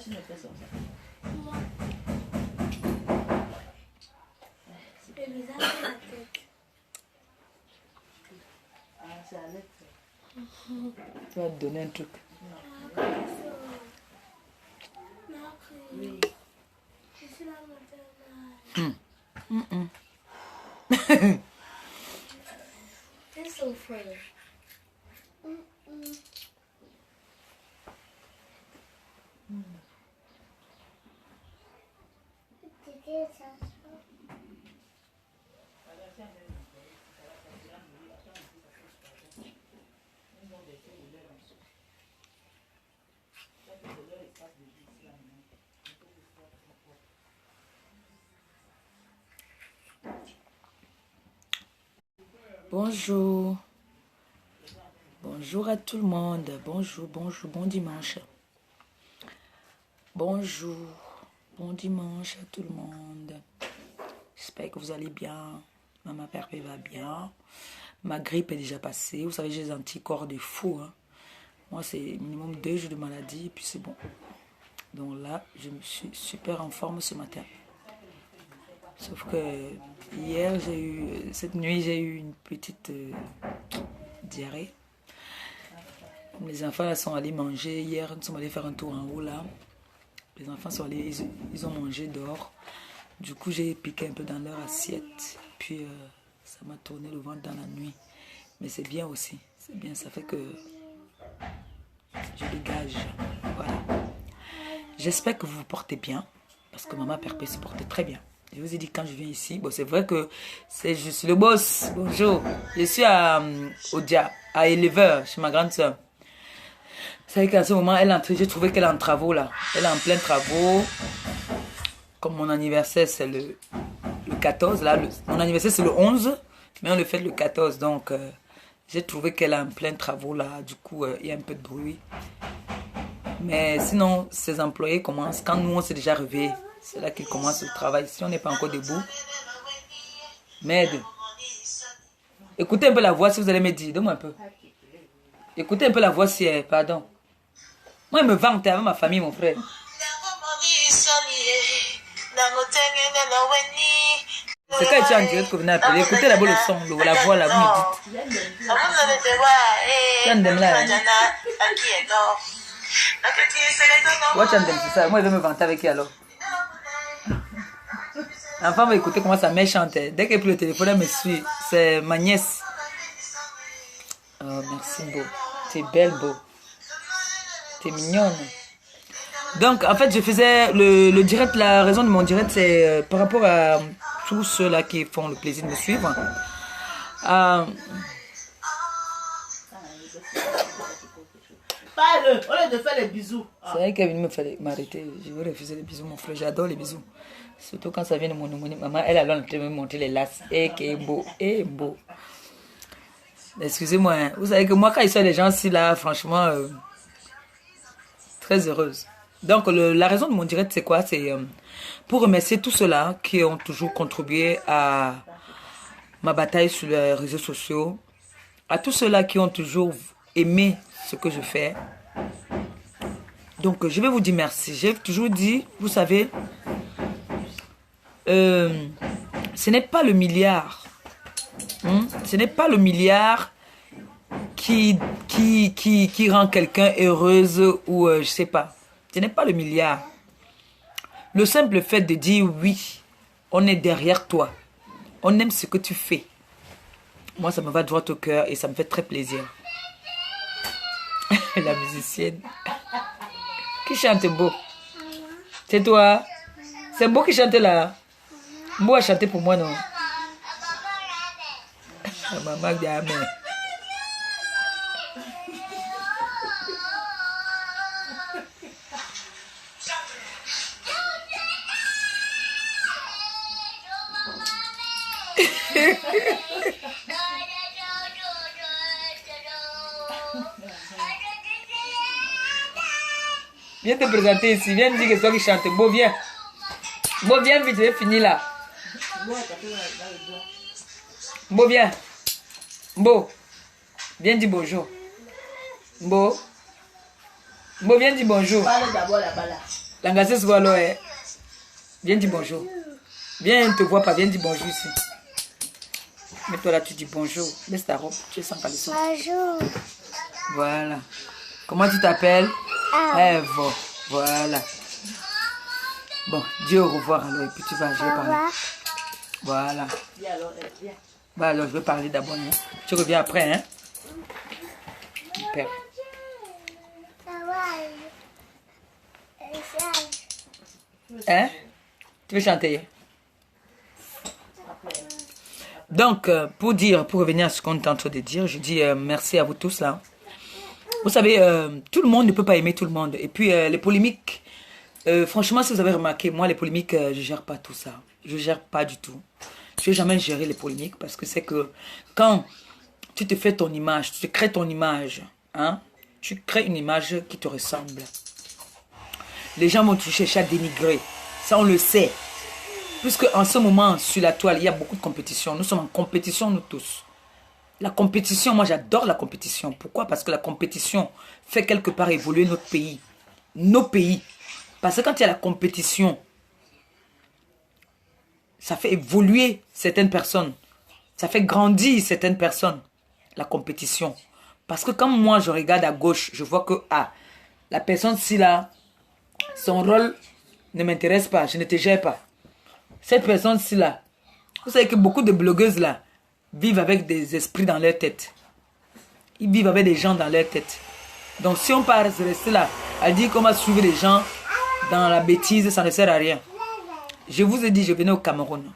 tu me fais ça. Moi. Le visage et la tête. Ah, c'est à l'aide. Tu vas te donner un truc. Oui. Je suis la maternelle. C'est so funny. Bonjour. Bonjour à tout le monde. Bonjour, bonjour, bon dimanche. Bonjour, bon dimanche à tout le monde. J'espère que vous allez bien. Ma père va bien. Ma grippe est déjà passée. Vous savez, j'ai des anticorps de fou. Hein. Moi, c'est minimum 2 jours de maladie et puis c'est bon. Donc là, je me suis super en forme ce matin. Sauf que hier, cette nuit, j'ai eu une petite diarrhée. Les enfants là, sont allés manger. Hier, nous sommes allés faire un tour en haut là. Les enfants sont allés, ils ont mangé dehors. Du coup, j'ai piqué un peu dans leur assiette. Puis, ça m'a tourné le ventre dans la nuit. Mais c'est bien aussi. C'est bien, ça fait que je dégage. Voilà. J'espère que vous vous portez bien. Parce que maman Perpé se porte très bien. Je vous ai dit quand je viens ici, bon, c'est vrai que je suis le boss. Bonjour. Je suis à Éleveur, chez ma grande soeur. Vous savez qu'à ce moment, j'ai trouvé qu'elle est en travaux là. Elle est en plein travaux. Comme mon anniversaire, c'est le 14. Là, mon anniversaire, c'est le 11. Mais on le fait le 14. Donc, j'ai trouvé qu'elle est en plein travaux là. Du coup, il y a un peu de bruit. Mais sinon, ses employés commencent. Quand nous, on s'est déjà réveillés, c'est là qu'ils commencent le travail. Si on n'est pas encore debout. Merde. Écoutez un peu la voix si vous allez me dire. Donne-moi un peu. Écoutez un peu la voix si elle... Pardon. Moi, il me vante avec ma famille, mon frère. C'est quand tu es en direct que vous venez appeler. Écoutez d'abord le son, la voix là, vous me dites. Tu as là. Pourquoi tu c'est ça? Moi, il veut me vanter avec qui alors? L'enfant va écouter comment sa mère chante. Dès qu'elle prit le téléphone, elle me suit. C'est ma nièce. Oh, merci, Beau. T'es belle, Beau. T'es mignonne. Donc, en fait, je faisais le direct. La raison de mon direct, c'est par rapport à tous ceux-là qui font le plaisir de me suivre. Parle, au lieu de faire les bisous. C'est vrai qu'elle me fallait m'arrêter. Je veux refuser les bisous, mon frère. J'adore les bisous. Surtout quand ça vient de mon maman. Elle a me montrer les laces. Et qui est beau. Et beau. Excusez-moi. Hein. Vous savez que moi, quand il y a des gens ici, là, franchement, très heureuse. Donc, la raison de mon direct, c'est quoi? C'est pour remercier tous ceux-là qui ont toujours contribué à ma bataille sur les réseaux sociaux. À tous ceux-là qui ont toujours aimé ce que je fais. Donc, je vais vous dire merci. J'ai toujours dit, vous savez, ce n'est pas le milliard. Ce n'est pas le milliard qui rend quelqu'un heureuse ou je sais pas. Ce n'est pas le milliard. Le simple fait de dire oui, on est derrière toi. On aime ce que tu fais. Moi, ça me va droit au cœur et ça me fait très plaisir. La musicienne. Qui chante Beau? C'est toi? C'est Beau qui chante là? Beau a chanté pour moi, non? Maman dit amen. Viens te présenter ici, viens me dire que c'est toi qui chante. Beau, viens. Beau, viens vite, je vais finir là. Beau, viens. Beau, viens dire bonjour. Beau. Beau, viens dire bonjour. Parle d'abord là-bas là. L'engagé se voit là. Viens dire bonjour. Viens, ne te vois pas, viens dire bonjour ici. Mais toi là, tu dis bonjour. Laisse ta robe, tu es sans caleçon. Bonjour. Voilà. Comment tu t'appelles? Eve. Voilà. Bon, dis au revoir alors et puis tu vas, je vais parler. Voilà. Viens alors, viens. Bah alors, je vais parler d'abord. Hein. Tu reviens après, hein? Super. Hein? Tu veux chanter? Donc, pour revenir à ce qu'on est en train de dire, je dis merci à vous tous là. Vous savez, tout le monde ne peut pas aimer tout le monde. Et puis, les polémiques, franchement, si vous avez remarqué, moi, les polémiques, je gère pas tout ça. Je gère pas du tout. Je vais jamais gérer les polémiques parce que c'est que quand tu te fais ton image, tu te crées ton image, hein, tu crées une image qui te ressemble. Les gens vont te chercher à dénigrer. Ça, on le sait. Puisque en ce moment, sur la toile, il y a beaucoup de compétition. Nous sommes en compétition, nous tous. La compétition, moi j'adore la compétition. Pourquoi? Parce que la compétition fait quelque part évoluer notre pays. Nos pays. Parce que quand il y a la compétition, ça fait évoluer certaines personnes. Ça fait grandir certaines personnes. La compétition. Parce que quand moi je regarde à gauche, je vois que la personne ci là, son rôle ne m'intéresse pas, je ne te gère pas. Cette personne-ci là, vous savez que beaucoup de blogueuses là vivent avec des esprits dans leur tête. Ils vivent avec des gens dans leur tête. Donc si on part rester là, à dire qu'on va suivre les gens dans la bêtise, ça ne sert à rien. Je vous ai dit, je venais au Cameroun.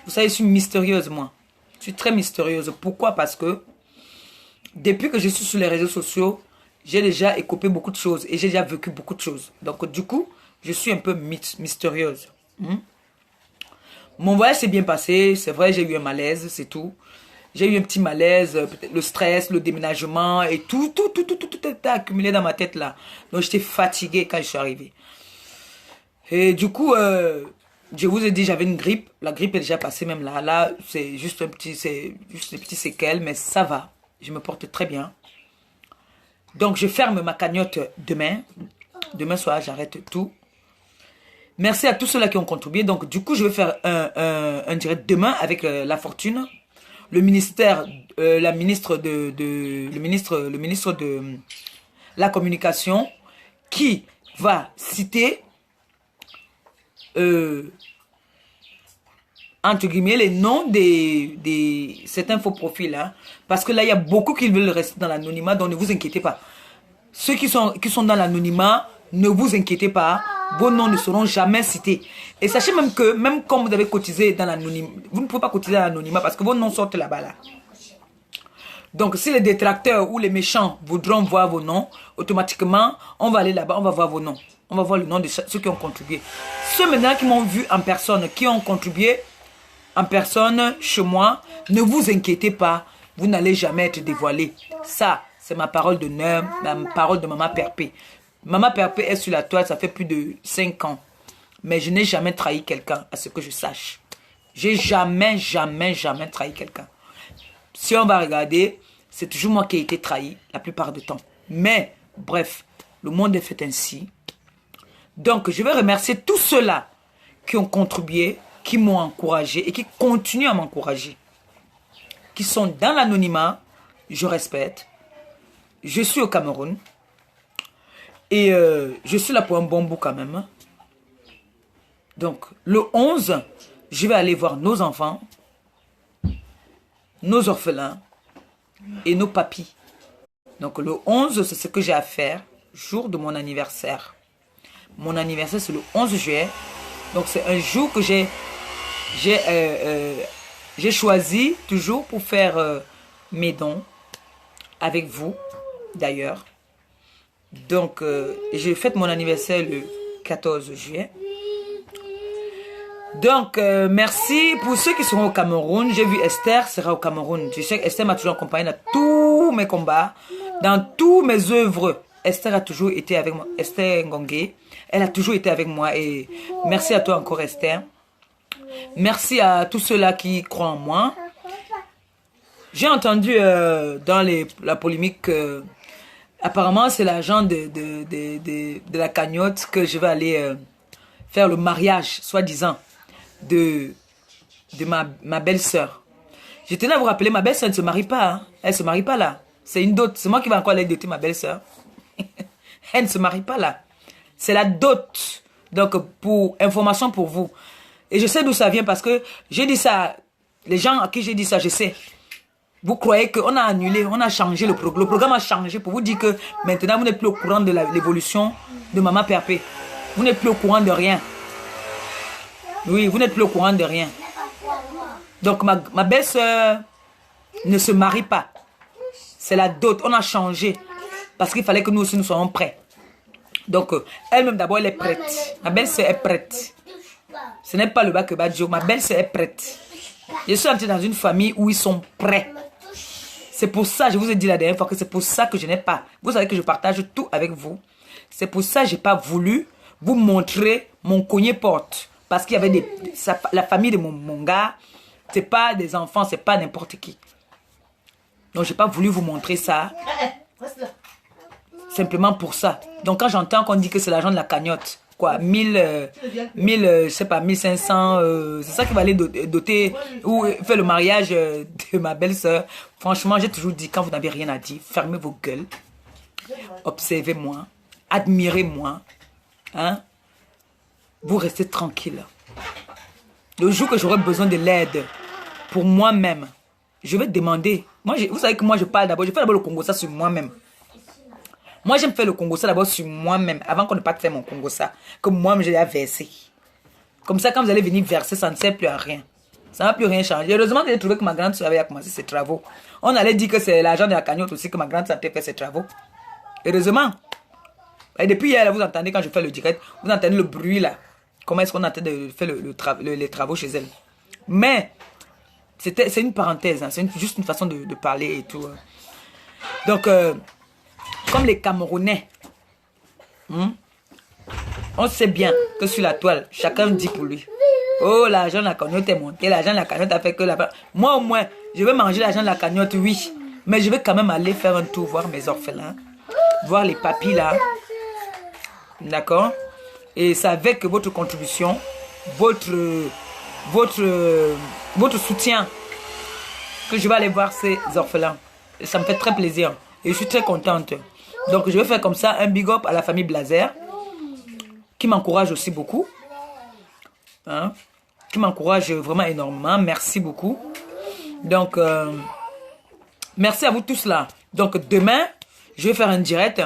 Vous savez, je suis mystérieuse moi. Je suis très mystérieuse. Pourquoi? Parce que depuis que je suis sur les réseaux sociaux, j'ai déjà écopé beaucoup de choses et j'ai déjà vécu beaucoup de choses. Donc du coup, je suis un peu mystérieuse. Mon voyage s'est bien passé, c'est vrai, j'ai eu un malaise, c'est tout. J'ai eu un petit malaise, peut-être le stress, le déménagement et tout était accumulé dans ma tête là. Donc j'étais fatiguée quand je suis arrivée. Et du coup, je vous ai dit, j'avais une grippe. La grippe est déjà passée même là. Là, c'est juste des petits séquelles, mais ça va. Je me porte très bien. Donc je ferme ma cagnotte demain. Demain soir, j'arrête tout. Merci à tous ceux-là qui ont contribué. Donc, du coup, je vais faire un direct demain avec La Fortune, le ministère, le ministre de la communication, qui va citer, entre guillemets, les noms des certains faux profils. Hein, parce que là, il y a beaucoup qui veulent rester dans l'anonymat, donc ne vous inquiétez pas. Ceux qui sont dans l'anonymat, ne vous inquiétez pas. Vos noms ne seront jamais cités. Et sachez même que, même quand vous avez cotisé dans l'anonymat, vous ne pouvez pas cotiser dans l'anonymat parce que vos noms sortent là-bas. Là. Donc, si les détracteurs ou les méchants voudront voir vos noms, automatiquement, on va aller là-bas, on va voir vos noms. On va voir le nom de ceux qui ont contribué. Ceux maintenant qui m'ont vu en personne, qui ont contribué en personne chez moi, ne vous inquiétez pas, vous n'allez jamais être dévoilé. Ça, c'est ma parole d'honneur, ma parole de Maman Perpé. Maman Perpé est sur la toile, ça fait plus de 5 ans. Mais je n'ai jamais trahi quelqu'un, à ce que je sache. J'ai jamais trahi quelqu'un. Si on va regarder, c'est toujours moi qui ai été trahi la plupart du temps. Mais, bref, le monde est fait ainsi. Donc, je vais remercier tous ceux-là qui ont contribué, qui m'ont encouragé et qui continuent à m'encourager. Qui sont dans l'anonymat, je respecte. Je suis au Cameroun. Et je suis là pour un bon bout quand même. Donc, le 11, je vais aller voir nos enfants, nos orphelins et nos papis. Donc, le 11, c'est ce que j'ai à faire, jour de mon anniversaire. Mon anniversaire, c'est le 11 juillet. Donc, c'est un jour que j'ai choisi toujours pour faire mes dons avec vous, d'ailleurs. Donc, je fête mon anniversaire le 14 juillet. Donc, merci pour ceux qui seront au Cameroun. J'ai vu Esther sera au Cameroun. Je sais qu'Esther m'a toujours accompagné dans tous mes combats, dans tous mes œuvres. Esther a toujours été avec moi. Esther Ngongé, elle a toujours été avec moi. Et merci à toi encore, Esther. Merci à tous ceux-là qui croient en moi. J'ai entendu dans la polémique apparemment, c'est l'argent de la cagnotte que je vais aller faire le mariage, soi-disant, de ma belle-sœur. Je tenais à vous rappeler, ma belle-sœur ne se marie pas. Hein. Elle ne se marie pas là. C'est une dot. C'est moi qui vais encore aller doter ma belle-sœur. Elle ne se marie pas là. C'est la dot. Donc, pour information pour vous. Et je sais d'où ça vient parce que j'ai dit ça. Les gens à qui j'ai dit ça, je sais. Vous croyez qu'on a annulé, on a changé le programme. Le programme a changé pour vous dire que maintenant, vous n'êtes plus au courant de l'évolution de Maman Perpé. Vous n'êtes plus au courant de rien. Oui, vous n'êtes plus au courant de rien. Donc, ma belle-sœur ne se marie pas. C'est la dot. On a changé. Parce qu'il fallait que nous aussi, nous soyons prêts. Donc, elle-même, d'abord, elle est prête. Ma belle-sœur est prête. Ce n'est pas le bas que Badjo. Ma belle-sœur est prête. Je suis entrée dans une famille où ils sont prêts. C'est pour ça, je vous ai dit la dernière fois que c'est pour ça que je n'ai pas. Vous savez que je partage tout avec vous. C'est pour ça que je n'ai pas voulu vous montrer mon cogné-porte. Parce qu'il y avait la famille de mon gars. Ce n'est pas des enfants, ce n'est pas n'importe qui. Donc, je n'ai pas voulu vous montrer ça. Simplement pour ça. Donc, quand j'entends qu'on dit que c'est l'argent de la cagnotte, quoi, 1000, je sais pas, 1500, c'est ça qui va aller doter ou faire le mariage de ma belle-sœur. Franchement, j'ai toujours dit, quand vous n'avez rien à dire, fermez vos gueules, observez-moi, admirez-moi, hein. Vous restez tranquille. Le jour que j'aurai besoin de l'aide pour moi-même, je vais demander. Moi, vous savez que moi, je parle d'abord, je fais d'abord le Congo ça sur moi-même. Moi, j'aime faire le Congo-ça d'abord sur moi-même, avant qu'on ne parte faire mon Congo-ça, que moi-même, j'ai versé. Comme ça, quand vous allez venir verser, ça ne sert plus à rien. Ça ne va plus rien changer. Heureusement que j'ai trouvé que ma grande soeur avait commencé ses travaux. On allait dire que c'est l'argent de la cagnotte aussi que ma grande soeur a fait ses travaux. Heureusement. Et depuis hier, vous entendez quand je fais le direct, vous entendez le bruit là. Comment est-ce qu'on a de faire les travaux chez elle. Mais, c'est une parenthèse, hein, c'est juste une façon de parler et tout. Donc, comme les Camerounais, on sait bien que sur la toile, chacun dit pour lui. Oh, l'argent de la cagnotte est monté, l'argent de la cagnotte a fait que là-bas. Moi au moins, je vais manger l'argent de la cagnotte, oui. Mais je vais quand même aller faire un tour, voir mes orphelins, voir les papis là. D'accord? Et c'est avec votre contribution, votre soutien, que je vais aller voir ces orphelins. Et ça me fait très plaisir. Et je suis très contente. Donc, je vais faire comme ça un big up à la famille Blazer, qui m'encourage aussi beaucoup. Hein? Qui m'encourage vraiment énormément. Merci beaucoup. Donc, merci à vous tous là. Donc, demain, je vais faire un direct.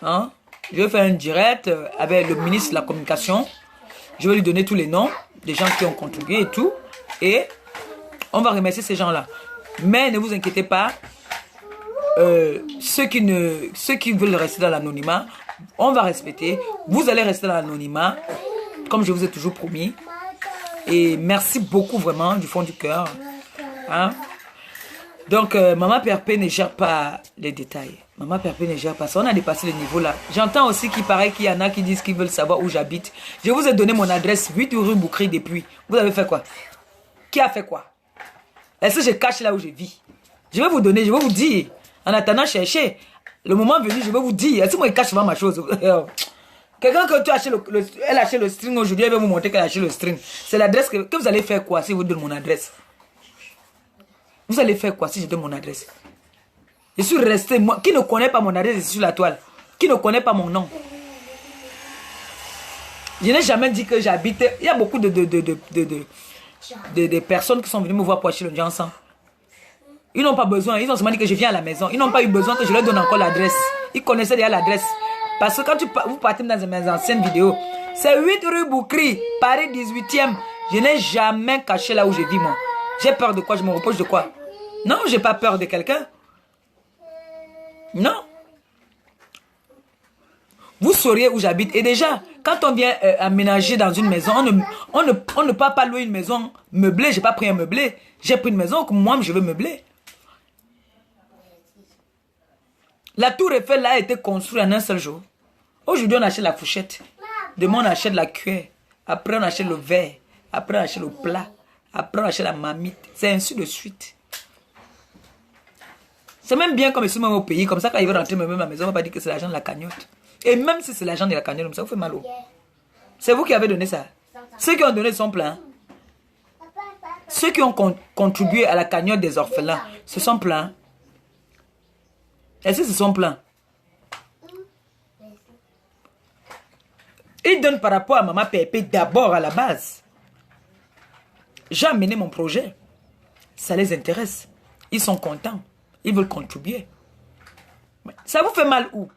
Hein? Je vais faire un direct avec le ministre de la Communication. Je vais lui donner tous les noms des gens qui ont contribué et tout. Et on va remercier ces gens-là. Mais ne vous inquiétez pas. Ceux qui veulent rester dans l'anonymat, on va respecter. Vous allez rester dans l'anonymat, comme je vous ai toujours promis. Et merci beaucoup vraiment du fond du cœur. Hein? Donc, Maman Perpé ne gère pas les détails. Maman Perpé ne gère pas ça. On a dépassé le niveau là. J'entends aussi qu'il paraît qu'il y en a qui disent qu'ils veulent savoir où j'habite. Je vous ai donné mon adresse, 8 rue Boukri depuis. Vous avez fait quoi? Qui a fait quoi? Est-ce que je cache là où je vis? Je vais vous donner, je vais vous dire. En attendant, cherchez. Le moment venu, je vais vous dire. Est-ce que moi, je cache souvent ma chose? Quelqu'un que tu as acheté elle a acheté le string aujourd'hui, elle va vous montrer qu'elle a acheté le string. C'est l'adresse que vous allez faire quoi si je vous donne mon adresse? Vous allez faire quoi si je donne mon adresse? Je suis resté, moi, qui ne connaît pas mon adresse sur la toile? Qui ne connaît pas mon nom? Je n'ai jamais dit que j'habite. Il y a beaucoup de personnes qui sont venues me voir pour acheter le Jansan. Ils n'ont pas besoin, ils ont seulement dit que je viens à la maison. Ils n'ont pas eu besoin que je leur donne encore l'adresse. Ils connaissaient déjà l'adresse. Parce que quand vous partez dans mes anciennes vidéos, c'est 8 rue Boukri, Paris 18e. Je n'ai jamais caché là où je vis, moi. J'ai peur de quoi? Je me repose de quoi? Non, j'ai pas peur de quelqu'un. Non. Vous sauriez où j'habite. Et déjà, quand on vient aménager dans une maison, on ne peut pas louer une maison meublée. J'ai pas pris un meublé. J'ai pris une maison que moi, je veux meubler. La tour Eiffel là a été construite en un seul jour. Aujourd'hui, on achète la fourchette. Demain, on achète la cuillère. Après, on achète le verre. Après, on achète le plat. Après, on achète la marmite. C'est ainsi de suite. C'est même bien comme je suis même au pays. Comme ça, quand il veut rentrer même à la maison, on va pas dire que c'est l'argent de la cagnotte. Et même si c'est l'argent de la cagnotte, comme ça vous fait mal au. C'est vous qui avez donné ça. Ceux qui ont donné sont pleins. Ceux qui ont contribué à la cagnotte des orphelins, se sont pleins. Est-ce que ce sont pleins? Ils donnent par rapport à Maman Pépé d'abord à la base. J'ai amené mon projet. Ça les intéresse. Ils sont contents. Ils veulent contribuer. Ça vous fait mal où?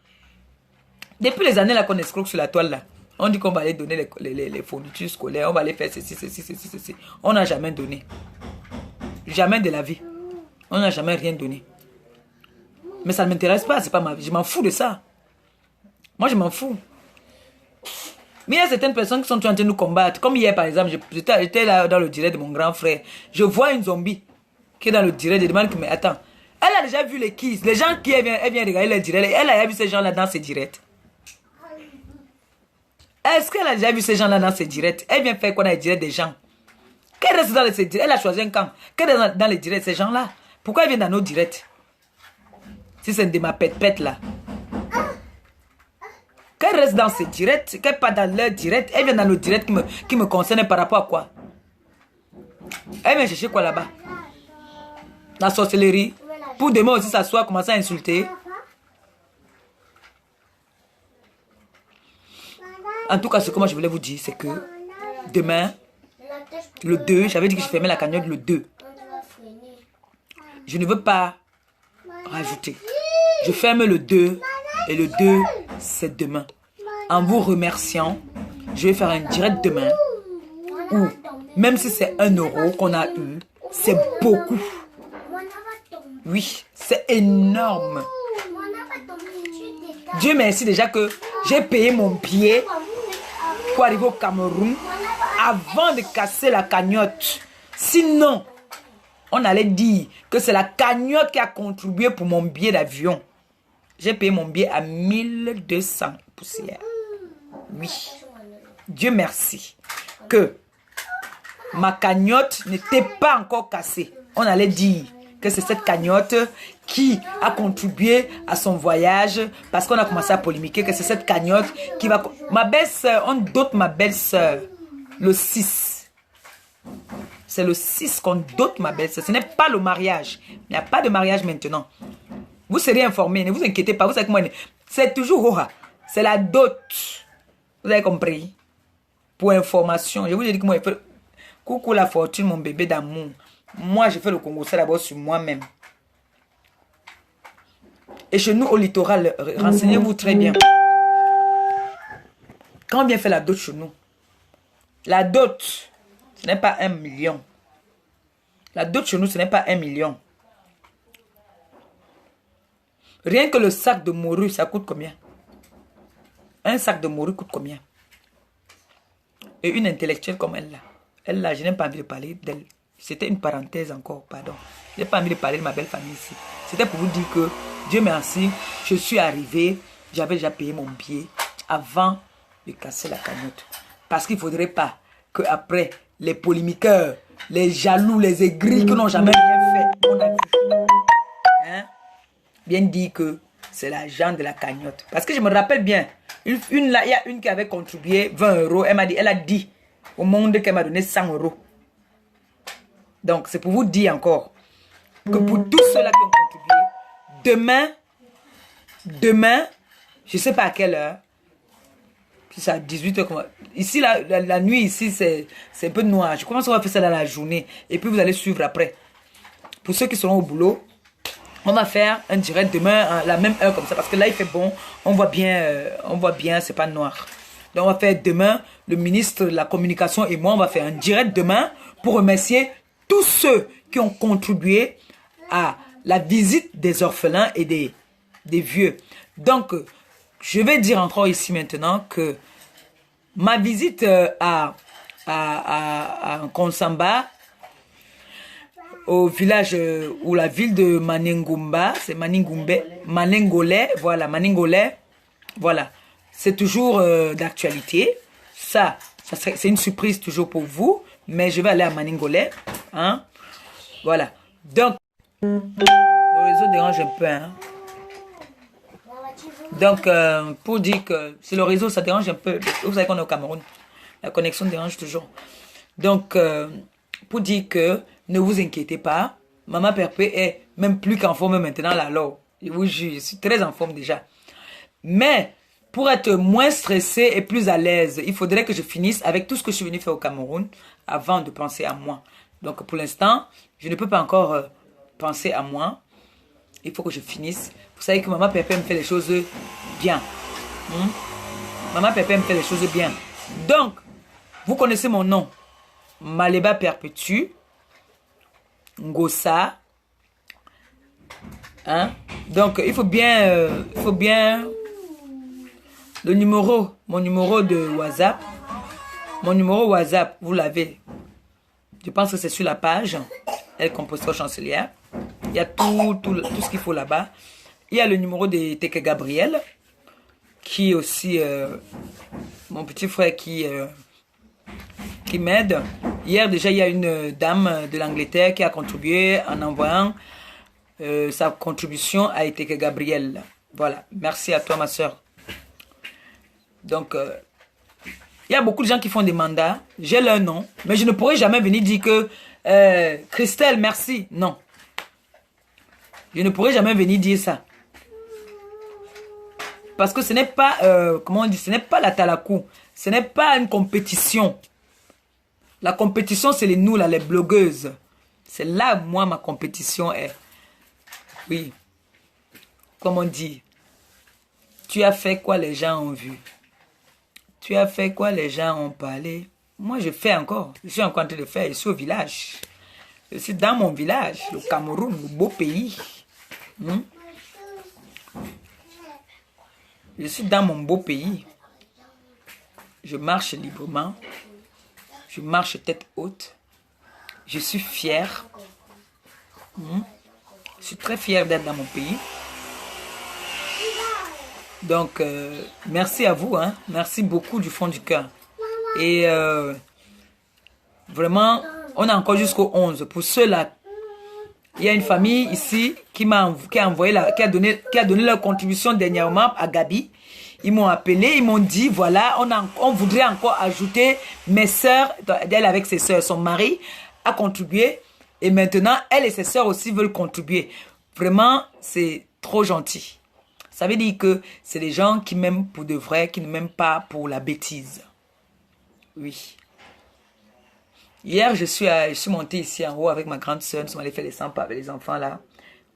Depuis les années là qu'on escroque sur la toile là, on dit qu'on va aller donner les fournitures scolaires, on va aller faire ceci, ceci, ceci, ceci. On n'a jamais donné. Jamais de la vie. On n'a jamais rien donné. Mais ça ne m'intéresse pas, c'est pas ma vie. Je m'en fous de ça. Moi, je m'en fous. Mais il y a certaines personnes qui sont en train de nous combattre. Comme hier, par exemple, j'étais là dans le direct de mon grand frère. Je vois une zombie qui est dans le direct. Je demande, mais attends, elle a déjà vu les kids. Les gens qui viennent regarder les directs. Elle a vu ces gens-là dans ses directs. Est-ce qu'elle a déjà vu ces gens-là dans ses directs? Elle vient faire quoi dans les directs des gens? Qu'elle reste dans ses directs? Elle a choisi un camp. Qu'elle reste dans les directs de ces gens-là? Pourquoi elle vient dans nos directs? Si c'est de ma pète là. Qu'elle reste dans ses directs, qu'elle pas dans leur direct, elle vient dans le direct qui me concerne par rapport à quoi? Elle vient chercher quoi là-bas? La sorcellerie. Pour demain aussi s'asseoir, commencer à insulter. En tout cas, ce que moi je voulais vous dire, c'est que demain, le 2, j'avais dit que je fermais la cagnotte le 2. Je ne veux pas rajouter. Je ferme le 2 et le 2, c'est demain. En vous remerciant, je vais faire un direct demain où, même si c'est 1 euro qu'on a eu, c'est beaucoup. Oui, c'est énorme. Dieu merci déjà que j'ai payé mon billet pour arriver au Cameroun avant de casser la cagnotte. Sinon, on allait dire que c'est la cagnotte qui a contribué pour mon billet d'avion. J'ai payé mon billet à 1200 poussières. Oui. Dieu merci que ma cagnotte n'était pas encore cassée. On allait dire que c'est cette cagnotte qui a contribué à son voyage parce qu'on a commencé à polémiquer que c'est cette cagnotte qui va... Ma belle-sœur, on dote ma belle-sœur le 6. C'est le 6 qu'on dote ma belle-sœur. Ce n'est pas le mariage. Il n'y a pas de mariage maintenant. Vous serez informés, ne vous inquiétez pas. Vous savez que moi, c'est toujours Oha. C'est la dot. Vous avez compris? Pour information, je vous ai dit que moi, coucou la fortune, mon bébé d'amour. Moi, je fais le Congo, ça d'abord sur moi-même. Et chez nous, au littoral, renseignez-vous très bien. Quand on vient faire la dot chez nous, la dot, ce n'est pas 1 million. La dot chez nous, ce n'est pas 1 million. Rien que le sac de morue, ça coûte combien? Un sac de morue coûte combien? Et une intellectuelle comme elle là, je n'ai pas envie de parler d'elle. C'était une parenthèse encore, pardon. Je n'ai pas envie de parler de ma belle famille ici. C'était pour vous dire que, Dieu merci, je suis arrivé, j'avais déjà payé mon billet avant de casser la cagnotte. Parce qu'il ne faudrait pas qu'après, les polémiqueurs, les jaloux, les aigris qui n'ont jamais rien fait, on a vu. Hein? Bien dit que c'est l'argent de la cagnotte. Parce que je me rappelle bien, il y a une qui avait contribué 20 euros. Elle a dit au monde qu'elle m'a donné 100 euros. Donc, c'est pour vous dire encore que pour tous ceux-là qui ont contribué, demain, je ne sais pas à quelle heure, c'est à 18h. Ici, la nuit, ici, c'est un peu noir. Je commence à faire ça dans la journée. Et puis, vous allez suivre après. Pour ceux qui seront au boulot, on va faire un direct demain à la même heure comme ça. Parce que là, il fait bon. On voit bien, c'est pas noir. Donc, on va faire demain, le ministre de la Communication et moi, on va faire un direct demain pour remercier tous ceux qui ont contribué à la visite des orphelins et des vieux. Donc, je vais dire encore ici maintenant que ma visite à Konsamba, au village ou la ville de Maningumba, c'est Maningolais, voilà, Maningolais, voilà, c'est toujours d'actualité. Ça c'est une surprise toujours pour vous, mais je vais aller à Maningolais, hein, voilà. Donc, réseau dérange un peu, hein. Donc, pour dire que c'est le réseau, ça dérange un peu. Vous savez qu'on est au Cameroun. La connexion dérange toujours. Donc, pour dire que ne vous inquiétez pas, Maman Perpé est même plus qu'en forme maintenant là. Alors, je vous jure, je suis très en forme déjà. Mais, pour être moins stressé et plus à l'aise, il faudrait que je finisse avec tout ce que je suis venu faire au Cameroun avant de penser à moi. Donc, pour l'instant, je ne peux pas encore penser à moi. Il faut que je finisse. Vous savez que Maman Pépé me fait les choses bien. Maman Pépé me fait les choses bien. Donc, vous connaissez mon nom. Maleba Perpétue. Ngossa. Hein? Donc, il faut bien... le numéro, mon numéro de WhatsApp. Mon numéro WhatsApp, vous l'avez. Je pense que c'est sur la page. Elle compositeur chancelière. Il y a tout ce qu'il faut là-bas. Il y a le numéro de Teke Gabriel, qui est aussi mon petit frère qui m'aide. Hier, déjà, il y a une dame de l'Angleterre qui a contribué en envoyant sa contribution à Teke Gabriel. Voilà. Merci à toi, ma soeur. Donc, il y a beaucoup de gens qui font des mandats. J'ai leur nom. Mais je ne pourrai jamais venir dire que Christelle, merci. Non. Je ne pourrai jamais venir dire ça. Parce que ce n'est pas, comment on dit, ce n'est pas la talakou. Ce n'est pas une compétition. La compétition, c'est nous, là, les blogueuses. C'est là, moi, ma compétition est. Oui. Comme on dit. Tu as fait quoi les gens ont vu? Tu as fait quoi les gens ont parlé? Moi, je fais encore. Je suis encore en train de faire. Je suis au village. Je suis dans mon village, le Cameroun, le beau pays. Je suis dans mon beau pays. Je marche librement. Je marche tête haute. Je suis fière. Je suis très fière d'être dans mon pays. Donc, merci à vous. Hein. Merci beaucoup du fond du cœur. Et vraiment, on a encore jusqu'au 11. Pour ceux-là, il y a une famille ici qui a donné leur contribution dernièrement à Gabi. Ils m'ont appelé, ils m'ont dit, voilà, on voudrait encore ajouter mes sœurs, elle avec ses sœurs, son mari a contribué. Et maintenant, elle et ses sœurs aussi veulent contribuer. Vraiment, c'est trop gentil. Ça veut dire que c'est des gens qui m'aiment pour de vrai, qui ne m'aiment pas pour la bêtise. Oui. Hier, je suis montée ici en haut avec ma grande sœur. Nous sommes allés faire les 100 pas avec les enfants là.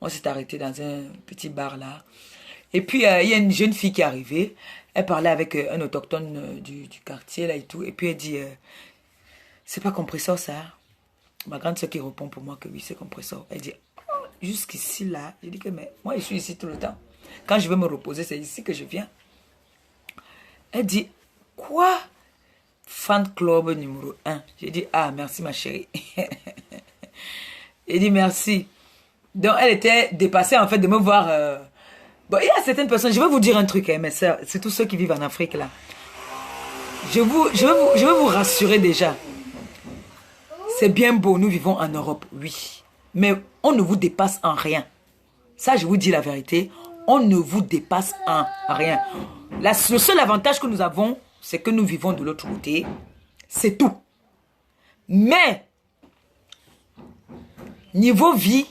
On s'est arrêté dans un petit bar là. Et puis, il y a une jeune fille qui est arrivée. Elle parlait avec un autochtone du quartier là et tout. Et puis, elle dit, c'est pas compresseur ça? Ma grande sœur qui répond pour moi que oui, c'est compresseur. Elle dit, oh, jusqu'ici là. Je dis que, mais moi, je suis ici tout le temps. Quand je veux me reposer, c'est ici que je viens. Elle dit, quoi? Fan club numéro 1. J'ai dit, ah, merci ma chérie. Elle dit, merci. Donc, elle était dépassée en fait de me voir. Bon, il y a certaines personnes, je vais vous dire un truc, hein, mes sœurs, c'est tous ceux qui vivent en Afrique là. Je vais vous rassurer déjà. C'est bien beau, nous vivons en Europe, oui. Mais on ne vous dépasse en rien. Ça, je vous dis la vérité. On ne vous dépasse en rien. Le seul avantage que nous avons, c'est que nous vivons de l'autre côté. C'est tout. Mais, niveau vie,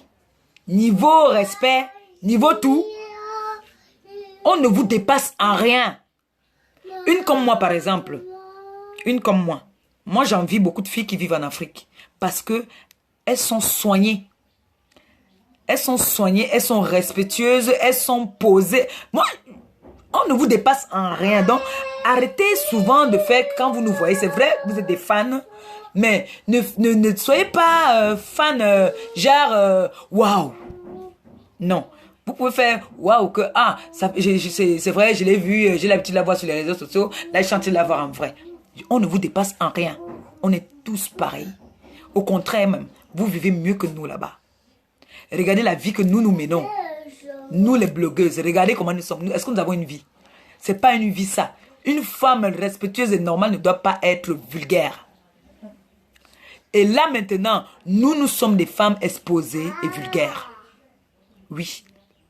niveau respect, niveau tout, on ne vous dépasse en rien. Une comme moi, par exemple. Une comme moi. Moi, j'envie beaucoup de filles qui vivent en Afrique. Parce que elles sont soignées. Elles sont soignées, elles sont respectueuses, elles sont posées. Moi, on ne vous dépasse en rien. Donc, arrêtez souvent de faire, quand vous nous voyez, c'est vrai, vous êtes des fans, mais ne soyez pas fans, genre, waouh. Non. Vous pouvez faire, waouh, que, ah, c'est vrai, je l'ai vu, j'ai l'habitude de la voir sur les réseaux sociaux, là, je suis en train de la voir en vrai. On ne vous dépasse en rien. On est tous pareils. Au contraire même, vous vivez mieux que nous là-bas. Regardez la vie que nous menons. Nous les blogueuses, regardez comment nous sommes. Est-ce que nous avons une vie? C'est pas une vie ça. Une femme respectueuse et normale ne doit pas être vulgaire. Et là maintenant, nous sommes des femmes exposées et vulgaires. Oui,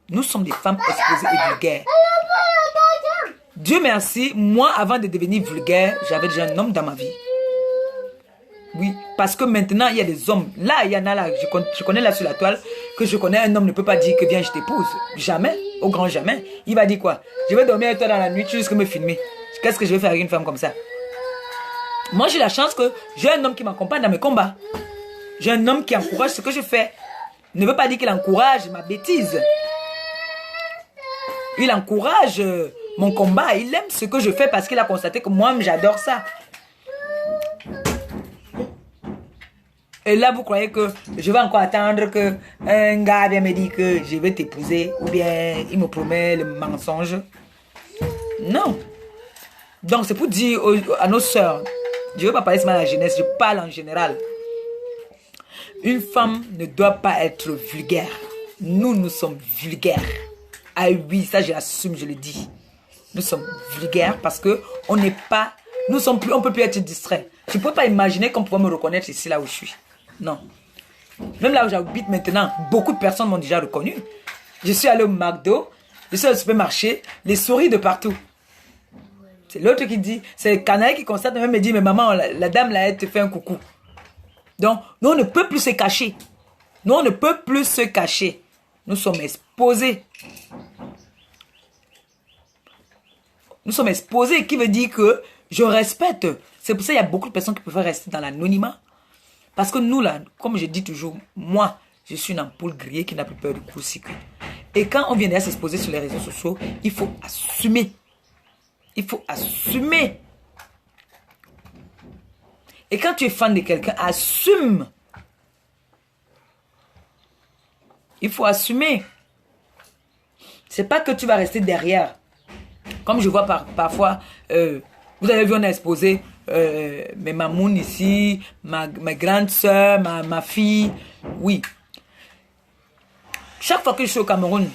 nous sommes des femmes exposées et vulgaires. Dieu merci, moi, avant de devenir vulgaire, j'avais déjà un homme dans ma vie. Oui, parce que maintenant, il y a des hommes. Là, il y en a là, je connais là sur la toile, que je connais, un homme ne peut pas dire que viens, je t'épouse. Jamais, au grand jamais. Il va dire quoi? Je vais dormir avec toi dans la nuit, tu risques de me filmer. Qu'est-ce que je vais faire avec une femme comme ça? Moi, j'ai la chance que j'ai un homme qui m'accompagne dans mes combats. J'ai un homme qui encourage ce que je fais. Ne veut pas dire qu'il encourage ma bêtise. Il encourage mon combat. Il aime ce que je fais parce qu'il a constaté que moi, j'adore ça. Et là, vous croyez que je vais encore attendre qu'un gars vienne me dire que je vais t'épouser ou bien il me promet le mensonge? Non. Donc, c'est pour dire à nos sœurs, je ne veux pas parler seulement de la jeunesse, je parle en général. Une femme ne doit pas être vulgaire. Nous sommes vulgaires. Ah oui, ça je l'assume, je le dis. Nous sommes vulgaires parce que on n'est pas, on peut plus être distrait. Je ne peux pas imaginer qu'on pourrait me reconnaître ici, là où je suis. Non. Même là où j'habite maintenant, beaucoup de personnes m'ont déjà reconnu. Je suis allé au McDo, je suis au supermarché, les souris de partout. C'est l'autre qui dit, c'est le canaille qui constate, même me dit, mais maman, la dame là, elle te fait un coucou. Donc, nous, on ne peut plus se cacher. Nous, on ne peut plus se cacher. Nous sommes exposés. Nous sommes exposés, qui veut dire que je respecte. C'est pour ça qu'il y a beaucoup de personnes qui préfèrent rester dans l'anonymat. Parce que nous, là, comme je dis toujours, moi, je suis une ampoule grillée qui n'a plus peur du court-circuit. Et quand on vient de s'exposer sur les réseaux sociaux, il faut assumer. Il faut assumer. Et quand tu es fan de quelqu'un, assume. Il faut assumer. C'est pas que tu vas rester derrière. Comme je vois parfois, vous avez vu, on a exposé mes mamounes ici, ma grande soeur, ma fille. Oui. Chaque fois que je suis au Cameroun,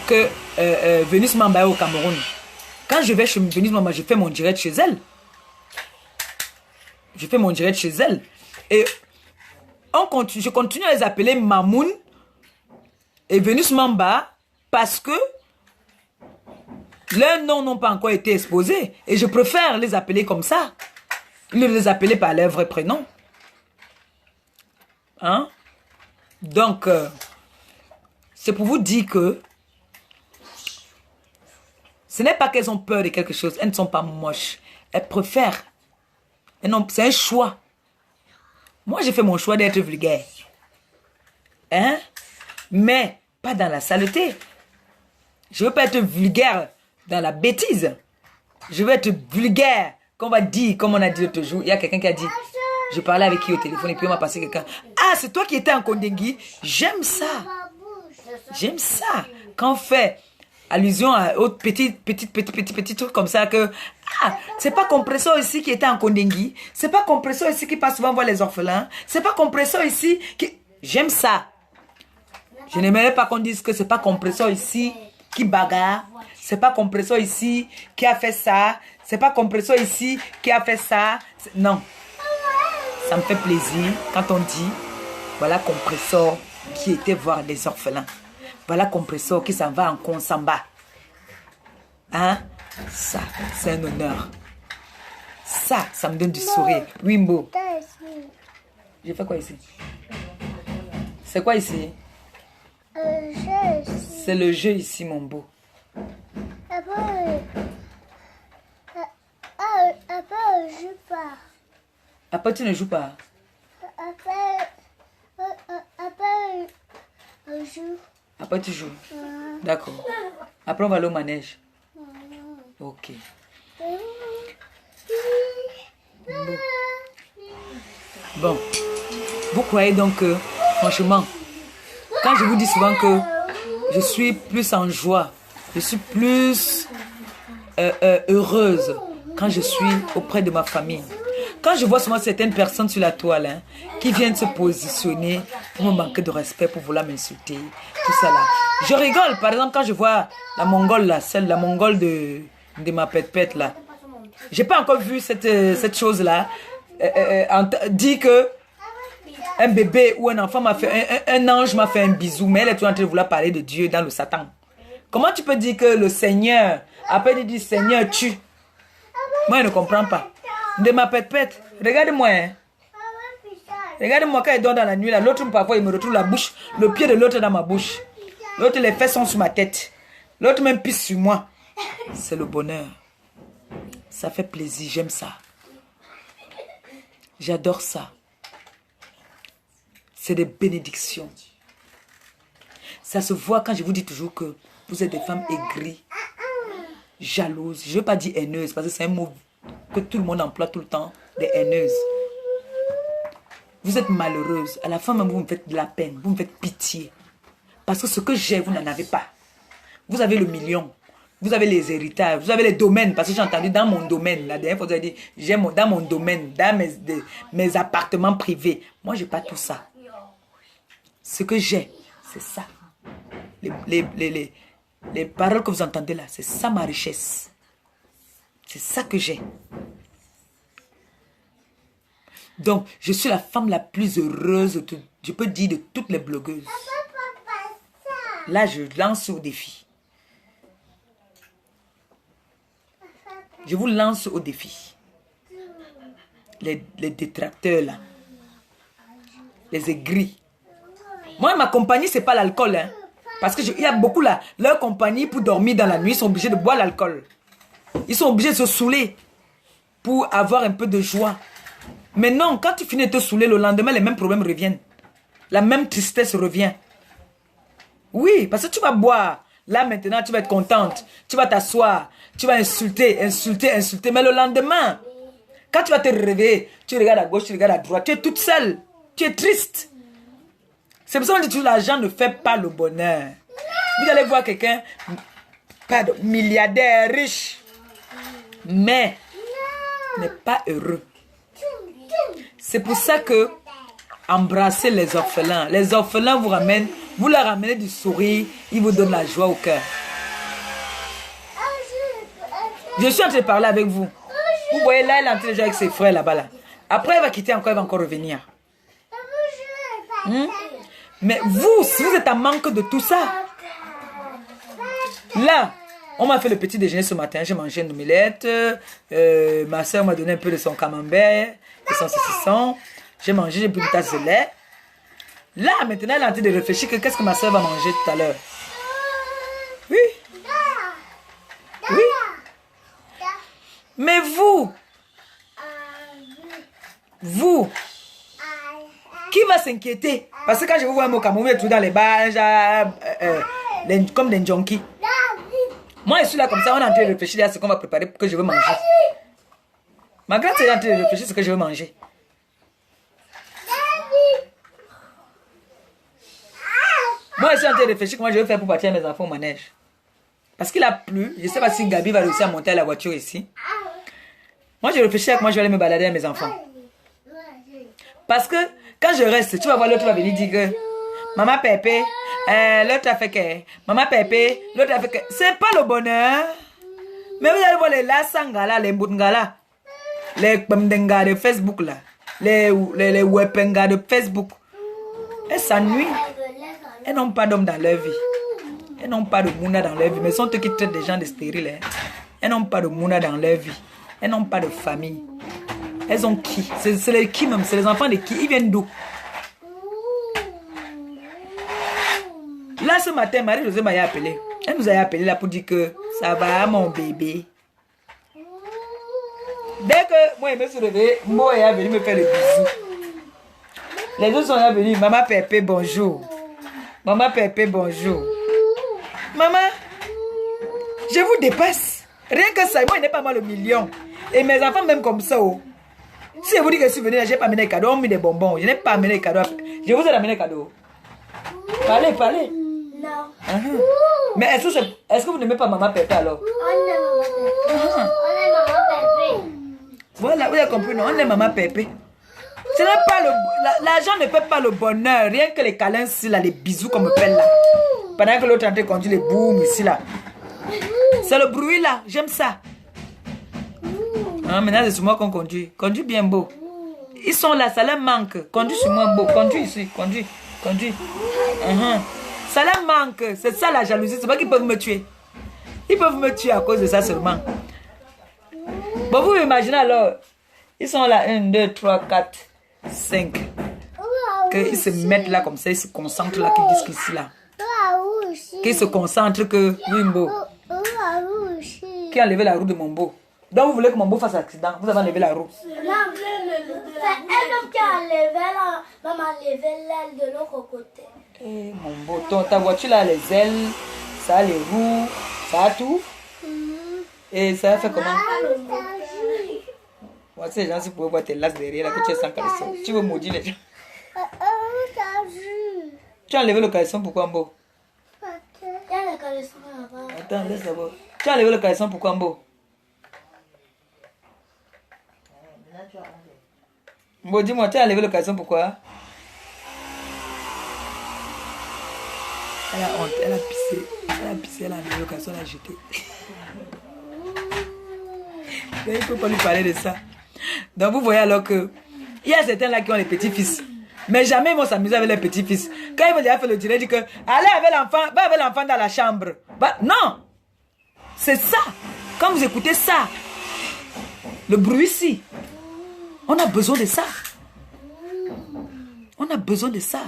que Vénus Mamba est au Cameroun, quand je vais chez Vénus Mamba, je fais mon direct chez elle. Je fais mon direct chez elle. Et je continue à les appeler Mamoun et Vénus Mamba parce que leurs noms n'ont pas encore été exposés. Et je préfère les appeler comme ça. Ne les appeler par leur vrai prénom. Hein? Donc, c'est pour vous dire que ce n'est pas qu'elles ont peur de quelque chose. Elles ne sont pas moches. Elles préfèrent. C'est un choix. Moi, j'ai fait mon choix d'être vulgaire. Hein? Mais pas dans la saleté. Je ne veux pas être vulgaire dans la bêtise. Je veux être vulgaire. Qu'on va dire, comme on a dit l'autre jour, il y a quelqu'un qui a dit, je parlais avec qui au téléphone et puis on m'a passé quelqu'un. Ah, c'est toi qui étais en Kondengui? J'aime ça. J'aime ça. Quand on fait allusion à autre petit truc comme ça que, ah, c'est pas Compressor ici qui était en Kondengui. C'est pas Compressor ici qui passe souvent voir les orphelins. C'est pas Compressor ici qui... J'aime ça. Je n'aimerais pas qu'on dise que c'est pas Compressor ici qui bagarre. C'est pas Compressor ici qui a fait ça. C'est pas Compressor ici qui a fait ça. Non. Ça me fait plaisir quand on dit, voilà Compressor qui était voir des orphelins. Voilà Compressor qui s'en va en Konsamba. Hein? Ça, c'est un honneur. Ça me donne du sourire. Wimbo. J'ai fait quoi ici? C'est quoi ici? C'est le jeu ici, mon beau. Après, je joue pas. Après, tu ne joues pas? Après, je joue. Après, tu joues? D'accord. Après, on va aller au manège. Ok. Bon. Vous croyez donc que, franchement, quand je vous dis souvent que je suis plus en joie, je suis plus heureuse quand je suis auprès de ma famille. Quand je vois souvent certaines personnes sur la toile hein, qui viennent se positionner pour me manquer de respect, pour vouloir m'insulter, tout ça là. Je rigole, par exemple, quand je vois la Mongole là, la Mongole de ma pète là. J'ai pas encore vu cette chose là. Dit que un bébé ou un enfant m'a fait, un ange m'a fait un bisou, mais elle est toujours en train de vouloir parler de Dieu dans le Satan. Comment tu peux dire que le Seigneur, après il dit Seigneur tue? Moi je ne comprends pas. De ma pète, regarde-moi. Hein. Regarde-moi quand il dort dans la nuit, là, l'autre parfois il me retrouve la bouche, le pied de l'autre dans ma bouche. L'autre les fesses sont sur ma tête. L'autre même pisse sur moi. C'est le bonheur. Ça fait plaisir, j'aime ça. J'adore ça. C'est des bénédictions. Ça se voit quand je vous dis toujours que vous êtes des femmes aigries, jalouses. Je ne veux pas dire haineuses parce que c'est un mot que tout le monde emploie tout le temps. Des haineuses. Vous êtes malheureuses. À la fin même, vous me faites de la peine. Vous me faites pitié. Parce que ce que j'ai, vous n'en avez pas. Vous avez le million. Vous avez les héritages. Vous avez les domaines. Parce que j'ai entendu dans mon domaine. La dernière fois, vous avez dit, j'ai dans mon domaine, dans mes appartements privés. Moi, je n'ai pas tout ça. Ce que j'ai, c'est ça. Les paroles que vous entendez là, c'est ça ma richesse. C'est ça que j'ai. Donc, je suis la femme la plus heureuse, je peux dire, de toutes les blogueuses. Là, je lance au défi. Je vous lance au défi. Les détracteurs là. Les aigris. Moi, ma compagnie, ce n'est pas l'alcool. Hein. Parce qu'il y a beaucoup là. Leur compagnie, pour dormir dans la nuit, ils sont obligés de boire l'alcool. Ils sont obligés de se saouler pour avoir un peu de joie. Mais non, quand tu finis de te saouler, le lendemain, les mêmes problèmes reviennent. La même tristesse revient. Oui, parce que tu vas boire. Là, maintenant, tu vas être contente. Tu vas t'asseoir. Tu vas insulter. Mais le lendemain, quand tu vas te réveiller, tu regardes à gauche, tu regardes à droite. Tu es toute seule. Tu es triste. C'est pour ça qu'on dit toujours l'argent ne fait pas le bonheur. Vous allez voir quelqu'un, milliardaire, riche, mais n'est pas heureux. C'est pour ça que embrassez les orphelins. Les orphelins vous ramènent, vous leur ramenez du sourire, ils vous donnent la joie au cœur. Je suis en train de parler avec vous. Vous voyez là, elle est en train de jouer avec ses frères là-bas. Là. Après, elle va quitter encore, elle va encore revenir. Mais vous, si vous êtes en manque de tout ça, là, on m'a fait le petit déjeuner ce matin, j'ai mangé une omelette, ma soeur m'a donné un peu de son camembert, de son saucisson, j'ai mangé, j'ai bu une tasse de lait. Là, maintenant, elle est en train de réfléchir que qu'est-ce que ma soeur va manger tout à l'heure. Oui. Oui. Mais vous, qui va s'inquiéter? Parce que quand je vous vois au Cameroun, vous êtes tout dans les bars, comme des junkies. Moi, je suis là comme ça, on est en train de réfléchir à ce qu'on va préparer pour que je veux manger. Ma grande est en train de réfléchir à ce que je veux manger. Moi, je suis en train de réfléchir comment je vais faire pour partir à mes enfants au manège. Parce qu'il a plu. Je ne sais pas si Gabi va réussir à monter à la voiture ici. Moi, je réfléchis à comment je vais aller me balader avec mes enfants. Parce que quand je reste, tu vas voir l'autre va venir dire que Maman Pépé, l'autre a fait que Maman Pépé, l'autre a fait que. C'est pas le bonheur. Mais vous allez voir les Lassangala, les Mbungala, les Bamdenga de Facebook là, les Wepenga de Facebook. Elles s'ennuient. Elles n'ont pas d'homme dans leur vie. Elles n'ont pas de mouna dans leur vie. Mais sont eux qui traitent des gens de stériles. Hein. Elles n'ont pas de mouna dans leur vie. Elles n'ont pas de famille. Elles ont qui? C'est les qui même? C'est les enfants de qui? Ils viennent d'où? Là, ce matin, Marie-Josée m'a appelé. Elle nous a appelé là pour dire que ça va, mon bébé. Dès que moi, je me suis réveillée, moi, elle est venue me faire le bisou. Les deux sont venus. Maman Pépé, bonjour. Maman Pépé, bonjour. Maman, je vous dépasse. Rien que ça, moi, il n'est pas mal le million. Et mes enfants, même comme ça, oh. Si je vous dis que je suis venue là, je n'ai pas amené les cadeaux, on mis des bonbons. Je n'ai pas amené les cadeaux. Je vous ai amené les cadeaux. Parlez. Non. Mais est-ce que vous n'aimez pas Maman Pépé alors? On aime Maman Pépé. On aime Maman Pépé. Voilà, vous avez compris, non? On aime Maman Pépé. Ce n'est pas l'argent ne fait pas le bonheur. Rien que les câlins ici, là, les bisous qu'on me pèle là. Pendant que l'autre est en train de conduire les boum ici là. C'est le bruit là, j'aime ça. Hein, maintenant c'est sur moi qu'on conduit. Conduis bien beau. Ils sont là, ça leur manque. Conduis sur moi, beau. Conduis ici. Conduis. Ça leur manque. C'est ça la jalousie. C'est pas qu'ils peuvent me tuer. Ils peuvent me tuer à cause de ça seulement. Bon, vous imaginez alors. Ils sont là. 1, 2, 3, 4, 5. Qu'ils se mettent là comme ça. Ils se concentrent là. Qu'ils disent qu'ici là. Qu'ils se concentrent que. Oui, beau. Qui a enlevé la roue de mon beau? Donc vous voulez que mon beau fasse accident? Vous avez enlevé la roue. C'est elle-même qui a enlevé l'aile de l'autre côté. Eh, mon beau, ta voiture là a les ailes, ça a les roues, ça a tout. Et ça a fait comment? Moi, ces gens, si vous pouvez voir tes lasses derrière, là, que tu es sans caleçon. Tu veux maudire les gens. Tu as enlevé le caleçon, pourquoi, Mbo? Il y a le caleçon là-bas. Attends, laisse d'abord. Tu as enlevé le caleçon, pourquoi, Mbo? Mbo, dis-moi, tu as enlevé le caleçon, pourquoi? Elle a honte, elle a pissé, elle a enlevé le caleçon, elle a jeté. Il ne faut pas lui parler de ça. Donc vous voyez alors que il y a certains là qui ont les petits-fils. Mais jamais ils vont s'amuser avec les petits-fils. Quand ils vont déjà faire le direct, ils disent que allez avec l'enfant, va avec l'enfant dans la chambre. Bah, non! C'est ça. Quand vous écoutez ça, le bruit ici, on a besoin de ça. On a besoin de ça.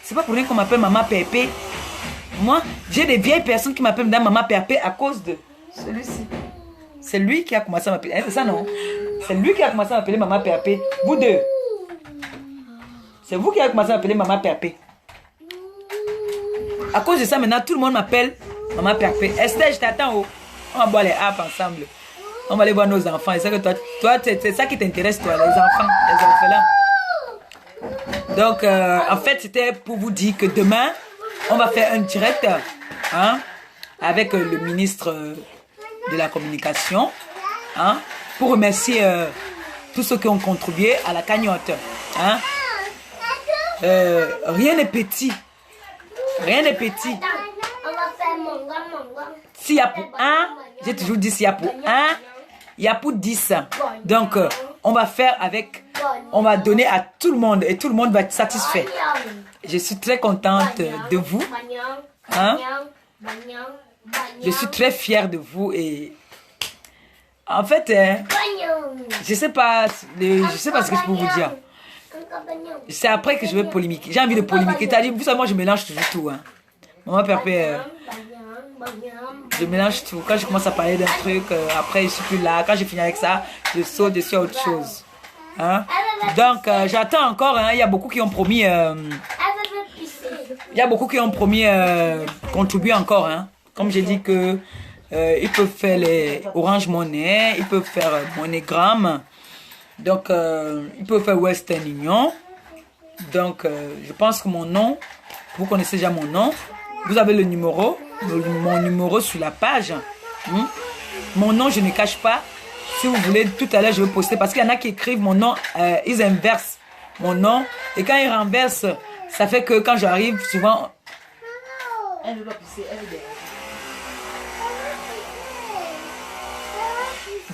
C'est pas pour rien qu'on m'appelle Maman Pépé. Moi, j'ai des vieilles personnes qui m'appellent Maman Pépé à cause de celui-ci. C'est lui qui a commencé à m'appeler. C'est ça, non? C'est lui qui a commencé à m'appeler Maman Pépé. Vous deux. C'est vous qui avez commencé à m'appeler Maman Pépé. À cause de ça, maintenant, tout le monde m'appelle Maman Pépé. Esther, je t'attends. Oh. On va boire les apps ensemble. On va aller voir nos enfants. Et c'est que toi c'est ça qui t'intéresse, toi, les enfants, les orphelins. Donc, en fait, c'était pour vous dire que demain, on va faire un direct hein, avec le ministre de la communication hein, pour remercier tous ceux qui ont contribué à la cagnotte. Hein. Rien n'est petit. Rien n'est petit. On va faire mon. S'il y a pour un, j'ai toujours dit s'il y a pour un, il y a pour 10. Donc, on va faire avec, on va donner à tout le monde et tout le monde va être satisfait. Je suis très contente de vous. Hein? Je suis très fière de vous et en fait, je sais pas ce que je peux vous dire. C'est après que je vais polémiquer. J'ai envie de polémiquer. Vous savez, moi je mélange toujours tout. Hein. Maman Pépé, je mélange tout. Quand je commence à parler d'un truc, après je suis plus là. Quand je finis avec ça, je saute dessus à autre chose. Hein? Donc j'attends encore. Hein. Il y a beaucoup qui ont promis. Il y a beaucoup qui ont promis contribuer encore. Hein. Comme j'ai dit que ils peuvent faire les Orange Money, ils peuvent faire MoneyGram. Donc ils peuvent faire Western Union. Donc je pense que mon nom, vous connaissez déjà mon nom. Vous avez le numéro, mon numéro sur la page. Mon nom, je ne cache pas. Si vous voulez, tout à l'heure, je vais poster. Parce qu'il y en a qui écrivent mon nom, ils inversent mon nom. Et quand ils renversent, ça fait que quand j'arrive, souvent... Elle veut pas pisser, elle veut des...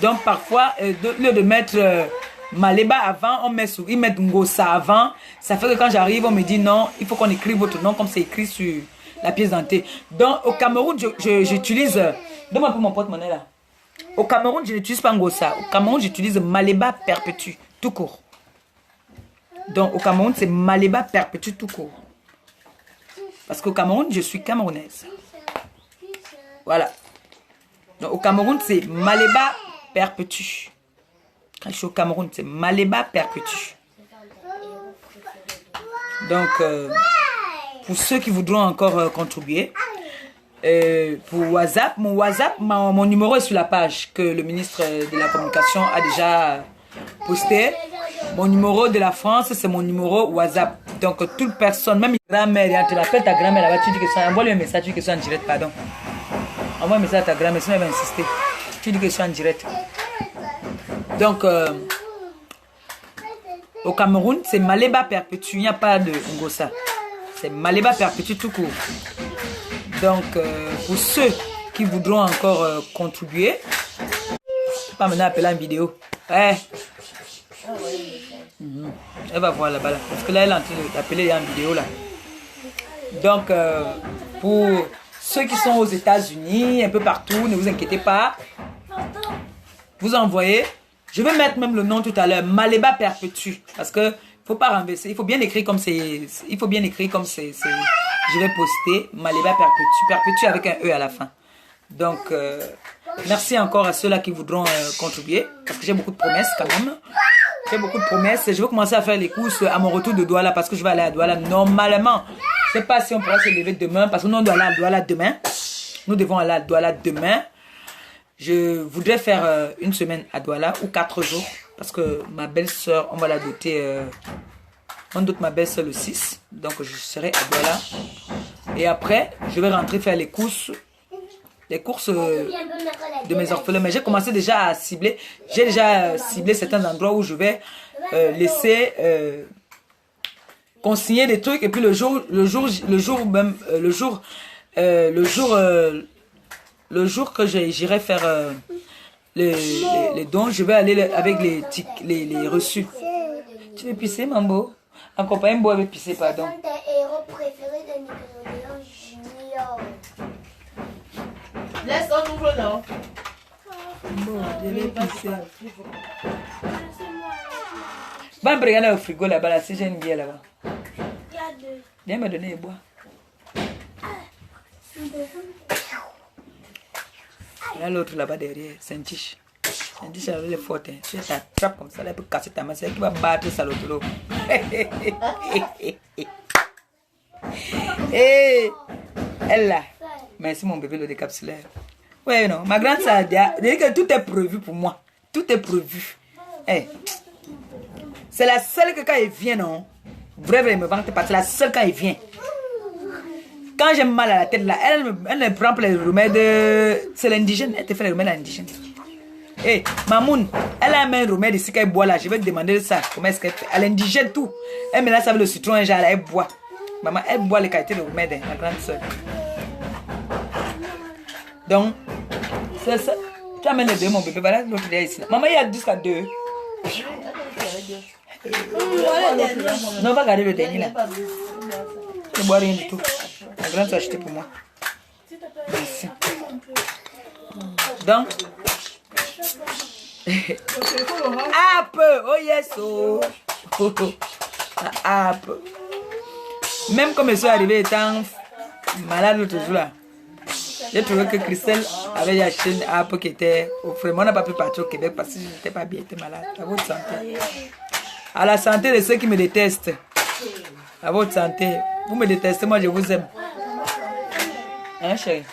Donc parfois, au lieu de mettre Maleba avant, ils mettent Ngosa avant. Ça fait que quand j'arrive, on me dit non, il faut qu'on écrive votre nom comme c'est écrit sur la pièce d'identité. Donc au Cameroun, j'utilise... Donne-moi un peu mon porte-monnaie là. Au Cameroun, je n'utilise pas Ngosa. Au Cameroun, j'utilise Maleba Perpétue, tout court. Donc au Cameroun, c'est Maleba Perpétue, tout court. Parce qu'au Cameroun, je suis camerounaise. Voilà. Donc au Cameroun, c'est Maleba Perpétue. Quand je suis au Cameroun, c'est Maleba Perpétue. Donc, pour ceux qui voudront encore contribuer, pour WhatsApp, mon numéro est sur la page que le ministre de la Communication a déjà posté. Mon numéro de la France, c'est mon numéro WhatsApp. Donc, toute personne, même une grand-mère, tu l'appelles ta grand-mère là-bas, tu dis que ça, envoie-lui un message, tu dis que c'est en direct, pardon. Envoie un message à ta grand-mère, sinon elle va insister. Tu dis que c'est en direct. Donc, au Cameroun, c'est Maleba Perpétue, il n'y a pas de Ngosa. C'est Maleba Perpétue tout court. Donc, pour ceux qui voudront encore contribuer, Pas maintenant appeler en vidéo. Ouais. Elle va voir là-bas. Là. Parce que là, elle est en train d'appeler en vidéo. Là. Donc, pour ceux qui sont aux États-Unis, un peu partout, ne vous inquiétez pas. Vous envoyez. Je vais mettre même le nom tout à l'heure. Maleba Perpétue. Parce que faut pas renverser. Il faut bien écrire comme c'est. Il faut bien écrire comme c'est. Je vais poster Maleba Perpétue. Perpétue avec un E à la fin. Donc, merci encore à ceux-là qui voudront contribuer. Parce que j'ai beaucoup de promesses quand même. J'ai beaucoup de promesses. Je vais commencer à faire les courses à mon retour de Douala. Parce que je vais aller à Douala normalement. Je ne sais pas si on pourra se lever demain. Parce que nous, on doit aller à Douala demain. Nous devons aller à Douala demain. Je voudrais faire une semaine à Douala ou 4 jours. Parce que ma belle-sœur, on va la doter. On dote ma belle-sœur le 6. Donc je serai à Douala. Et après, je vais rentrer faire les courses. Les courses de mes orphelins. Mais j'ai commencé déjà à cibler. J'ai déjà ciblé certains endroits où je vais laisser consigner des trucs. Et puis le jour que j'irai faire les dons, je vais aller avec les reçus. Tu veux pisser, Mambo? Accompagne moi avec pisser, pardon. Tes héros préférés de Nickelodeon Junior. Laisse, on ouvre non. Bon, je vais pisser. Va me regarder au frigo là-bas, là, si j'ai une bière là-bas. Il y a 2. Viens me donner et boire. Il y a l'autre là-bas derrière, c'est un tiche. Un tiche avec les fortes. Hein. Tu t'attrapes comme ça, là, elle peut casser ta main. C'est elle qui va battre ça l'autre. Hey, elle là. Merci mon bébé le décapsulaire. Ouais, non. Ma grande Sadia, que tout est prévu pour moi. Tout est prévu. Hey. C'est la seule que quand elle vient, non. Vrai, me vante pas. C'est la seule quand elle vient. Quand j'ai mal à la tête là, elle me prend pour les remèdes. C'est l'indigène. Elle te fait les remèdes à l'indigène. Hey, Mamoun, elle a un remède ici qu'elle boit là. Je vais te demander ça. Comment est-ce qu'elle fait? Elle indigène tout. Elle me laisse avec le citron et genre, elle boit. Maman, elle boit les qualités de remède, hein, ma grande soeur. Donc, c'est ça. Tu amènes les deux, mon bébé. Voilà, l'autre il est ici. Maman, il y a jusqu'à 2. Non, on va garder le dernier là. Je ne bois rien du tout. La grande soeur a acheté pour moi. Ici. Donc, app, oh yes, oh. App. Même comme je suis arrivée étant malade l'autre jour là, j'ai trouvé que Christelle avait acheté une app qui était au frais. Moi, on n'a pas pu partir au Québec parce que je n'étais pas bien, j'étais malade. À votre santé. À la santé de ceux qui me détestent. À votre santé. Vous me détestez, moi je vous aime. Hein, chérie?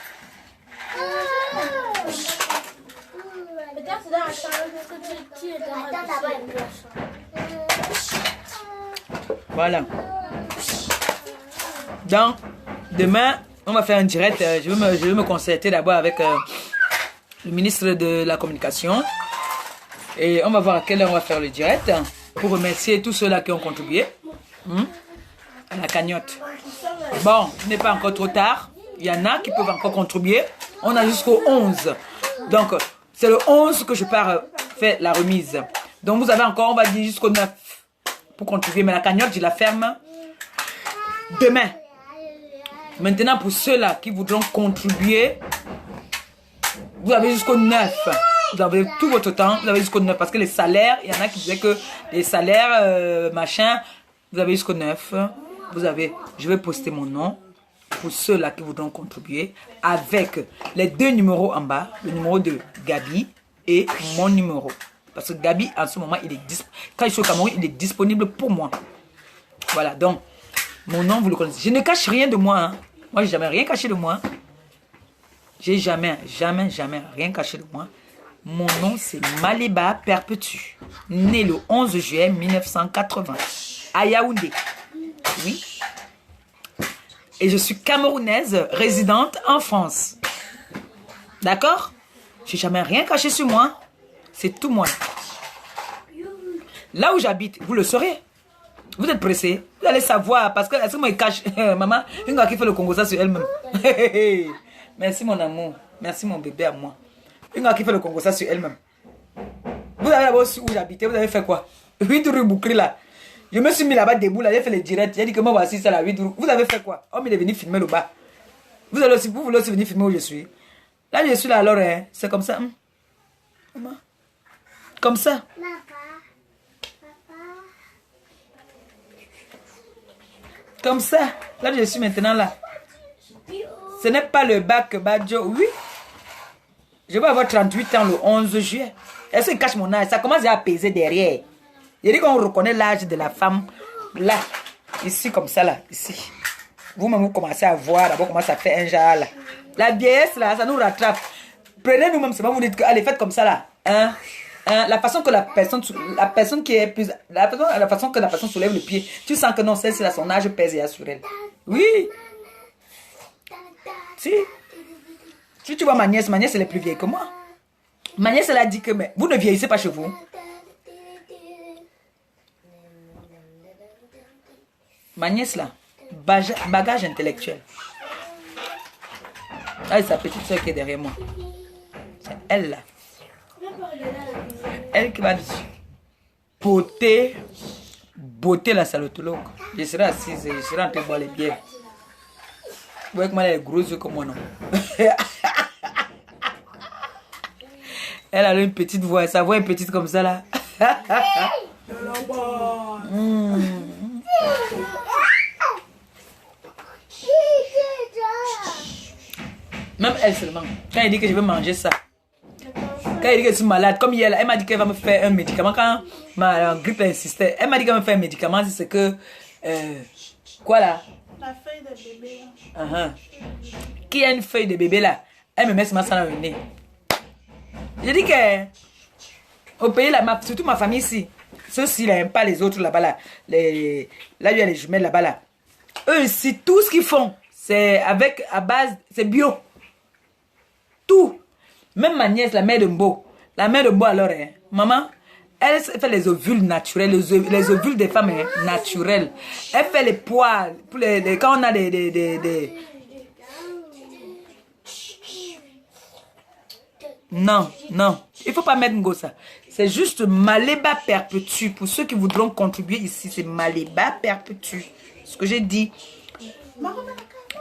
Voilà. Donc, demain, on va faire un direct. Je vais me concerter d'abord avec le ministre de la Communication. Et on va voir à quelle heure on va faire le direct. Pour remercier tous ceux-là qui ont contribué. À la cagnotte. Bon, ce n'est pas encore trop tard. Il y en a qui peuvent encore contribuer. On a jusqu'au 11. Donc, c'est le 11 que je pars faire la remise. Donc, vous avez encore, on va dire, jusqu'au 9 pour contribuer. Mais la cagnotte, je la ferme demain. Maintenant, pour ceux-là qui voudront contribuer, vous avez jusqu'au 9. Vous avez tout votre temps. Vous avez jusqu'au 9. Parce que les salaires, il y en a qui disaient que les salaires, machin, vous avez jusqu'au 9. Vous avez, je vais poster mon nom pour ceux-là qui voudront contribuer avec les 2 numéros en bas, le numéro de Gabi et mon numéro. Parce que Gabi, en ce moment, il est quand je suis au Cameroun, il est disponible pour moi. Voilà, donc, mon nom, vous le connaissez. Je ne cache rien de moi. Hein. Moi, j'ai jamais rien caché de moi. J'ai jamais rien caché de moi. Mon nom, c'est Maleba Perpétue. Né le 11 juillet 1980 à Yaoundé. Oui. Et je suis camerounaise, résidente en France. D'accord? Je n'ai jamais rien caché sur moi. C'est tout moi. Là où j'habite, vous le saurez. Vous êtes pressés. Vous allez savoir. Parce que, est-ce que moi, il cache... maman, une gars qui fait le Congo ça sur elle-même. Merci mon amour. Merci mon bébé à moi. Une gars qui fait le Congo ça sur elle-même. Vous avez d'abord su où j'habitais, vous avez fait quoi? 8 rue Boukri là. Je me suis mis là-bas debout, là, j'ai fait les directs. J'ai dit que moi voici ça là, 8 rue. Vous avez fait quoi? Oh, il est venu filmer le bas. Vous voulez aussi venir filmer où je suis. Là, je suis là alors, hein. C'est comme ça. Maman. Comme ça. Comme ça. Là, je suis maintenant là. Ce n'est pas le bac Badjo. Oui. Je vais avoir 38 ans le 11 juillet. Est-ce qu'il cache mon âge? Ça commence à peser derrière. Il dit qu'on reconnaît l'âge de la femme. Là. Ici, comme ça, là. Ici. Vous-même, vous commencez à voir d'abord comment ça fait un genre là. La vieillesse, là, ça nous rattrape. Prenez nous-mêmes seulement, vous dites que, allez, faites comme ça, là. La façon que la personne qui est plus... La façon que la personne soulève le pied, tu sens que non, celle-ci, là, son âge pèse sur elle. Oui. Si tu vois ma nièce, elle est plus vieille que moi. Ma nièce, elle a dit que, mais vous ne vieillissez pas chez vous. Ma nièce, là, bagage intellectuel. Ah, c'est sa petite soeur qui est derrière moi. C'est elle, là. Elle qui va beauté la salotologue. Je serai assise, je serai en train de boire les bières. Vous voyez comment elle est grosse comme moi, non? Elle a une petite voix, sa voix est petite comme ça, là. Même elle seulement. Quand elle dit que je veux manger ça. Quand elle dit que je suis malade, comme hier, elle m'a dit qu'elle va me faire un médicament. Quand ma grippe insistait, elle m'a dit qu'elle va me faire un médicament. C'est que... quoi là? La feuille de bébé. Qui a une feuille de bébé là? Elle me met ça dans le nez. J'ai dit que... Au pays là, surtout ma famille ici. Ceux-ci là, pas les autres là-bas là. Là, il y a les jumelles là-bas là. Eux ici, tout ce qu'ils font, c'est à base, c'est bio. Tout. Même ma nièce, la mère de Mbo. La mère de Mbo alors, hein, maman, elle fait les ovules naturels, les ovules des femmes naturels. Elle fait les poids, pour quand on a des... Non, non, il ne faut pas mettre Ngo ça. C'est juste Maléba perpétue. Pour ceux qui voudront contribuer ici, c'est Maléba perpétue. Ce que j'ai dit.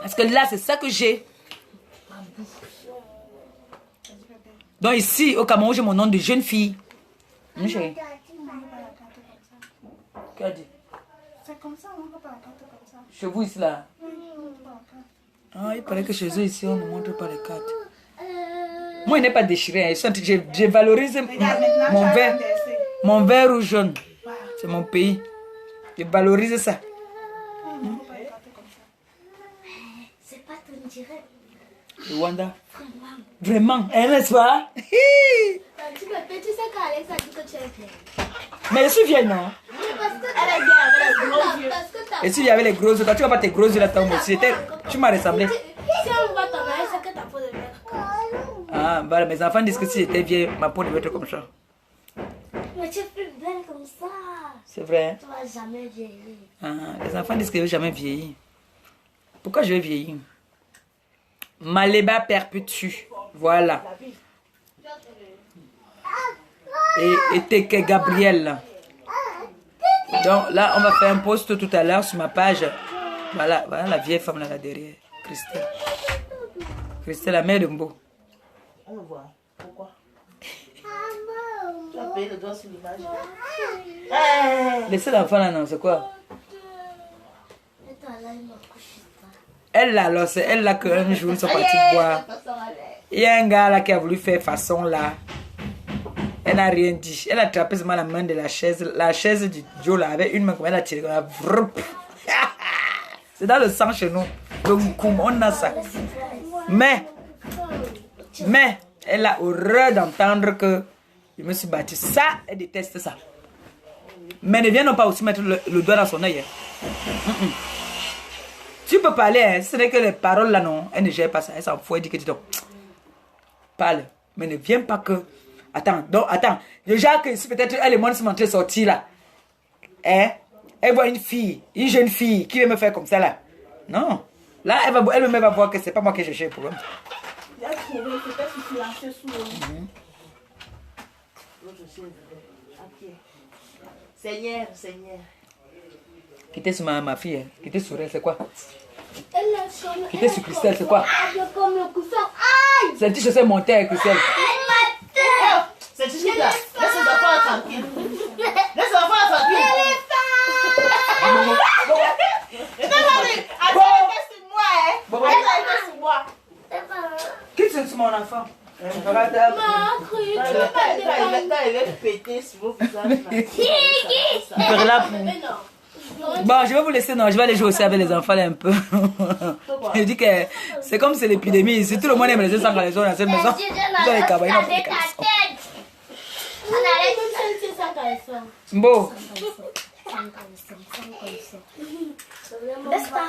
Parce que là, c'est ça que j'ai. Donc ici, au Cameroun, j'ai mon nom de jeune fille. Mon chéri. Qu'est-ce dit? C'est comme ça, on ne peut pas la carte comme ça. Chez vous ici là? Ah, il paraît que chez eux ici, on ne montre pas les cartes. Moi, il n'est pas déchiré. J'ai valorisé mon vert ou jaune. C'est mon pays. J'ai valorisé ça. C'est pas ton direct. Rwanda. Vraiment, n'est-ce pas? Tu sais qu'Alex a dit que tu es vieille. Mais je suis vieille, non? Parce que elle est vieille avec les gros yeux. Et si il y avait les gros yeux, quand tu vas pas tes gros yeux là, tu m'as ressemblé. Si on voit ton âge, c'est que ta peau devient comme ça. Ah, bah, mes enfants disent que si j'étais vieille, ma peau devait être comme ça. Mais tu es plus belle comme ça. C'est vrai. Tu vas jamais vieillir. Ah, les enfants disent que je ne vais jamais vieillir. Pourquoi je vais vieillir? Maléba perpétue. Voilà. Et Teke Gabriel. Donc là, on va faire un post tout à l'heure sur ma page. Voilà, voilà la vieille femme là, derrière. Christelle. Christelle, la mère de Mbo. On le voit. Pourquoi? Tu as payé le doigt sur l'image. Laissez l'enfant là, non, c'est quoi? Attends, là, il m'a couché ça. Elle là, alors c'est elle là qu'un jour ils sont partis boire. Il y a un gars là qui a voulu faire façon là. Elle n'a rien dit. Elle a attrapé seulement la main de la chaise. La chaise du Joe là, avec une main comme elle a tiré comme ça. C'est dans le sang chez nous. Donc, on a ça. Mais, elle a horreur d'entendre que je me suis battue. Ça, elle déteste ça. Mais ne viens pas aussi mettre le doigt dans son œil. Tu peux parler, hein. Ce n'est que les paroles là, non. Elle ne gère pas ça. Elle s'en fout. Elle dit que tu donc parle. Mais ne viens pas que... Attends, donc, attends. Déjà que si peut-être elle et moi nous sommes en train de sortir là. Hein? Elle voit une fille, une jeune fille qui veut me faire comme ça là. Non. Là, elle-même va voir que c'est pas moi qui ai cherché le problème. Il a trouvé, peut-être silencieux sous le... Seigneur, Seigneur. Qui était sur ma fille, hein. Qui était sur elle, c'est quoi? Qui était sur Christelle, c'est quoi? Aïe! C'est un petit chaussée montée avec Christelle. C'est juste là. Laisse les enfants tranquilles. Laisse les enfants tranquilles. Attends, reste sur moi, hein. Reste sur moi. Qui c'est sur mon enfant? Maman a cru, tu veux pas le défendre. Quand il va péter sur vos visages. Mais non. Bon, je vais vous laisser, non, je vais aller jouer aussi avec les enfants là, un peu. Je dis que c'est comme c'est l'épidémie. Si tout le monde aime les sans caleçons dans cette maison, vous allez caballer dans les caleçons. On arrête de se sans caleçon. Bon, Laisse pas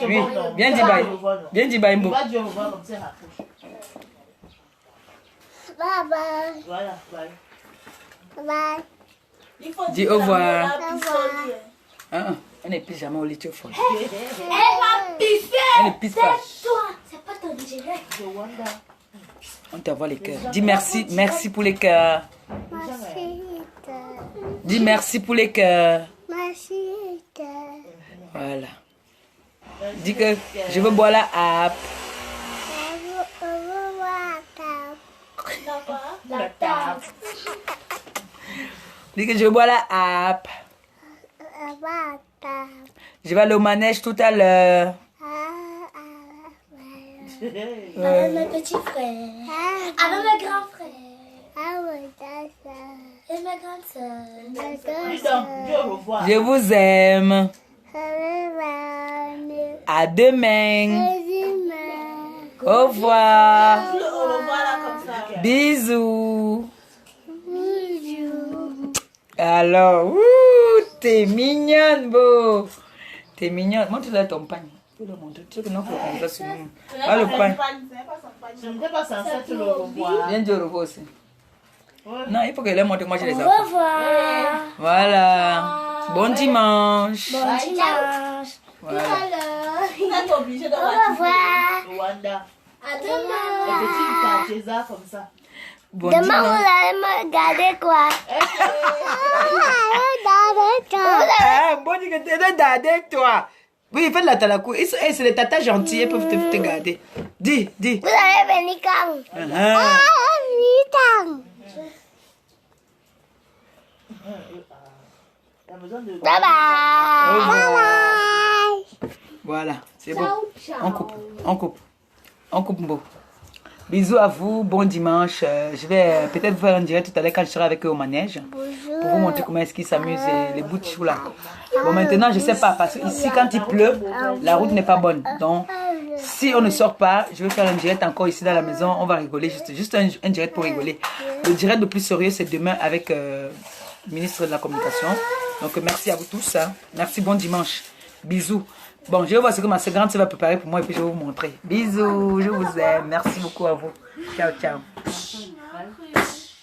oui, bien dit bye. Bien dit bye, Il Mbo. va Dieu revoir comme ça, rapproche. Bye bye. Voilà, bye. Bye. Il faut Dis dire au revoir. la pissolie, hein. On ne pisse jamais au lit, tu es folle. Elle va pisser. Elle ne pisse pas. C'est toi. C'est pas ton direct. De Wanda. On t'envoie les cœurs. Dis merci, merci pour les cœurs. Dis merci pour les cœurs. Voilà. Dis que je veux boire la app. La table. Dis que je veux boire la app. Je vais aller au manège tout à l'heure. Avec mes petits frères. Avec mes grands frères. Et mes grandes sœurs. Dis donc, Dieu au revoir. Je vous aime. À demain. Au revoir. Dis au revoir là comme ça. Bisous. Alors, t'es mignonne, beau. T'es mignonne. Montre-le ton pagne. Tu peux le montrer. Tu sais que non, il faut qu'on fasse sur nous. Ah, le pagne. Je n'étais pas censée te le revoir. Viens dire au revoir aussi. Ouais. Non, il faut que les montre. Moi, je les Au apprends. revoir. Voilà. Bon dimanche. Bon dimanche. Voilà. Alors. Tu es obligé de Au revoir. Rwanda. À Les demain. petits Kacheza comme ça. Bon Demain, dimanche. vous allez me regarder quoi? Ah, bon, dis que t'es de garder avec toi. Oui, faites la talakou. C'est les tatas gentils, ils peuvent te garder. Dis, dis. Vous allez venir quand? Ah. T'as besoin de... Bye bye. Voilà, c'est bon. Ciao, On coupe, on coupe. On coupe, Mbo. Bisous à vous, bon dimanche. Je vais peut-être vous faire un direct tout à l'heure quand je serai avec eux au manège. Pour vous montrer comment est-ce qu'ils s'amusent, les bouts de chou là. Bon, maintenant, je sais pas, parce que ici, quand il pleut, la route n'est pas bonne. Donc, si on ne sort pas, je vais faire un direct encore ici dans la maison. On va rigoler, juste un direct pour rigoler. Le direct le plus sérieux, c'est demain avec le ministre de la Communication. Donc, merci à vous tous. Hein. Merci, bon dimanche. Bisous. Bon, je vais voir ce que ma grande va préparer pour moi et puis je vais vous montrer. Bisous, je vous aime. Merci beaucoup à vous. Ciao, ciao.